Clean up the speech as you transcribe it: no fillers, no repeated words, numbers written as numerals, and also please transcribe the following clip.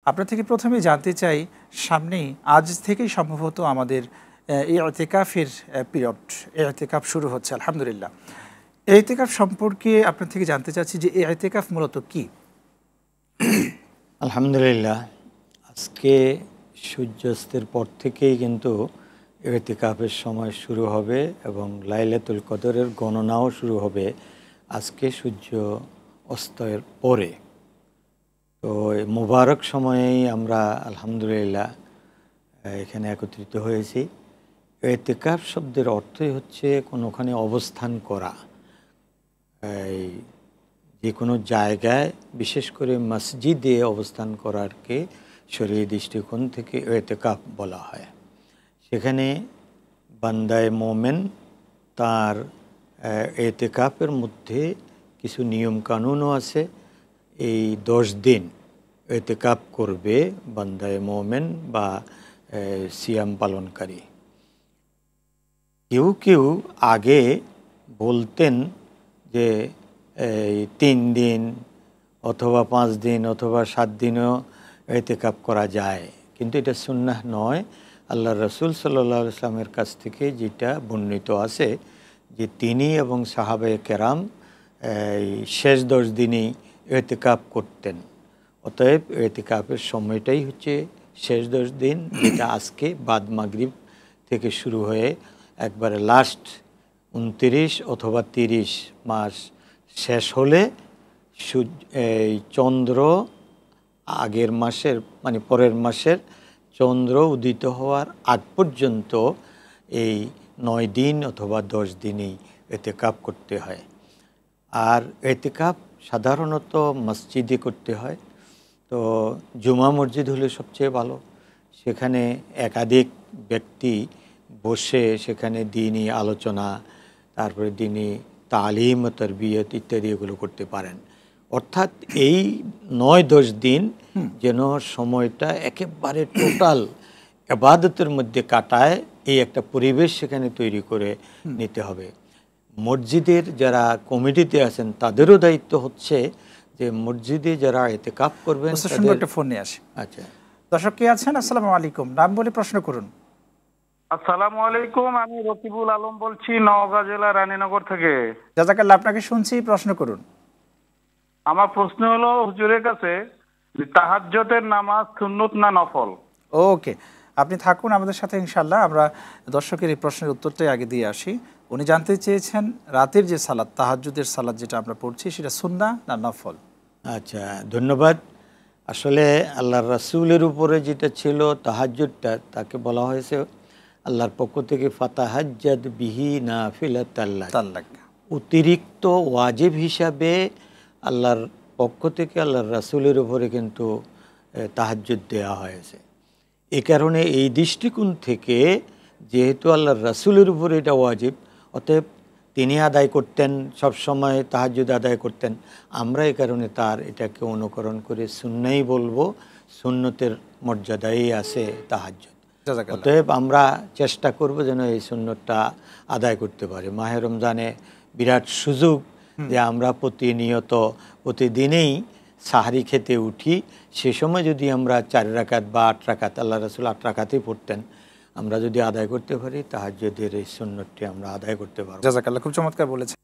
আপনার থেকে প্রথমে জানতে চাই, সামনেই আজ থেকেই সম্ভবত আমাদের ইতিকাফের পিরিয়ড, ইতিকাফ শুরু হচ্ছে আলহামদুলিল্লাহ। ইতিকাফ সম্পর্কে আপনার থেকে জানতে চাচ্ছি যে ইতিকাফ মূলত কি? আলহামদুলিল্লাহ, আজকে সূর্যাস্তের পর থেকেই কিন্তু ইতিকাফের সময় শুরু হবে এবং লাইলাতুল কদরের গণনাও শুরু হবে আজকে সূর্য অস্তের পরে। তো এই মুবারক সময়েই আমরা আলহামদুলিল্লাহ এখানে একত্রিত হয়েছি। ইতিকাফ শব্দের অর্থই হচ্ছে কোনোখানে অবস্থান করা। এই যে কোনো জায়গায়, বিশেষ করে মসজিদে অবস্থান করারকে শরীয়ী দৃষ্টিকোণ থেকে ইতিকাফ বলা হয়। সেখানে বান্দায়ে মোমেন তার ইতিকাফের মধ্যে কিছু নিয়ম কানুনও আছে। এই 10 দিন ইতিকাফ করবে বান্দায়ে মোমেন বা সিয়াম পালনকারী। কেউ কেউ আগে বলতেন যে 3 দিন অথবা 5 দিন অথবা 7 দিনও ইতিকাফ করা যায়, কিন্তু এটা সুন্নাহ নয়। আল্লাহ রসুল সাল্লাল্লাহু আলাইহি ওয়াসাল্লামের কাছ থেকে যেটা বর্ণিত আছে যে তিনি এবং সাহাবায়ে কেরাম শেষ 10 দিনই ইতিকাফ করতেন। অতএব ইতিকাফের সময়টাই হচ্ছে শেষ 10 দিন, যেটা আজকে বাদ মাগরিব থেকে শুরু হয়ে একবারে লাস্ট 29 অথবা 30 মাস শেষ হলে এই চন্দ্র আগের মাসের মানে পরের মাসের চন্দ্র উদিত হওয়ার আগ পর্যন্ত এই 9 দিন অথবা 10 দিনই ইতিকাফ করতে হয়। আর ইতিকাফ সাধারণত মসজিদে করতে হয়। তো জুমা মসজিদ হলে সবচেয়ে ভালো। সেখানে একাধিক ব্যক্তি বসে সেখানে দ্বীনি আলোচনা, তারপরে দ্বীনি তালিম ও তারবিয়ত ইত্যাদি এগুলো করতে পারেন। অর্থাৎ এই 9-10 দিন যেন সময়টা একেবারে টোটাল ইবাদতের মধ্যে কাটায়, এই একটা পরিবেশ সেখানে তৈরি করে নিতে হবে। মসজিদের যারা কমিটিতে আছেন তাদেরও দায়িত্ব হচ্ছে যে মসজিদে যারা ইতিকাফ করবেন তাদের একটা ফোন নিয়ে আসি। আচ্ছা, দর্শক কে আছেন? আসসালামু আলাইকুম, নাম বলে প্রশ্ন করুন। আসসালামু আলাইকুম, আমি রকিবুল আলম বলছি নওগাঁ জেলা রানীনগর থেকে। জাযাকাল্লাহ, আপনাকে শুনছি, প্রশ্ন করুন। আমার প্রশ্ন হলো হুজুরের কাছে, তাহাজ্জুদের নামাজ সুন্নত না নফল? ওকে, আপনি থাকুন আমাদের সাথে, ইনশাআল্লাহ আমরা দর্শকের এই প্রশ্নের উত্তরটাই আগে দিয়ে আসি। উনি জানতে চেয়েছেন রাতের যে সালাত, তাহাজ্জুদের সালাত যেটা আমরা পড়ছি, সেটা সুন্নাহ না নফল? আচ্ছা, ধন্যবাদ। আসলে আল্লাহর রাসূলের উপরে যেটা ছিল তাহাজ্জুদটা, তাকে বলা হয়েছে আল্লাহর পক্ষ থেকে ফাতাহাজ্জাদ বিহি নাফিলাতাল লাক, অতিরিক্ত ওয়াজিব হিসাবে আল্লাহর পক্ষ থেকে আল্লাহর রাসূলের উপরে কিন্তু তাহাজ্জুদ দেওয়া হয়েছে। এই কারণে এই দৃষ্টিকোণ থেকে যেহেতু আল্লাহর রাসূলের উপরে এটা ওয়াজিব, অতএব তিনি আদায় করতেন, সব সময় তাহাজ্জুদ আদায় করতেন। আমরা এই কারণে তার এটাকে অনুকরণ করে সুন্নাহই বলবো, সুন্নতের মর্যাদাই আছে তাহাজ্জুদ। অতএব আমরা চেষ্টা করব যেন এই সুন্নতটা আদায় করতে পারি। মাহে রমজানে বিরাট সুযোগ যে আমরা প্রতিনিয়ত প্রতিদিনেই সাহারি খেতে উঠি, সে সময় যদি আমরা 4 রাকাত বা 8 রাকাত, আল্লাহ রাসূল 8 রাকাতই পড়তেন, আমরা যদি আদায় করতে পারি তাহাজ্জুদের এই সুন্নতটি আমরা আদায় করতে পারব। জাযাকাল্লাহ, খুব চমৎকার বলেছেন।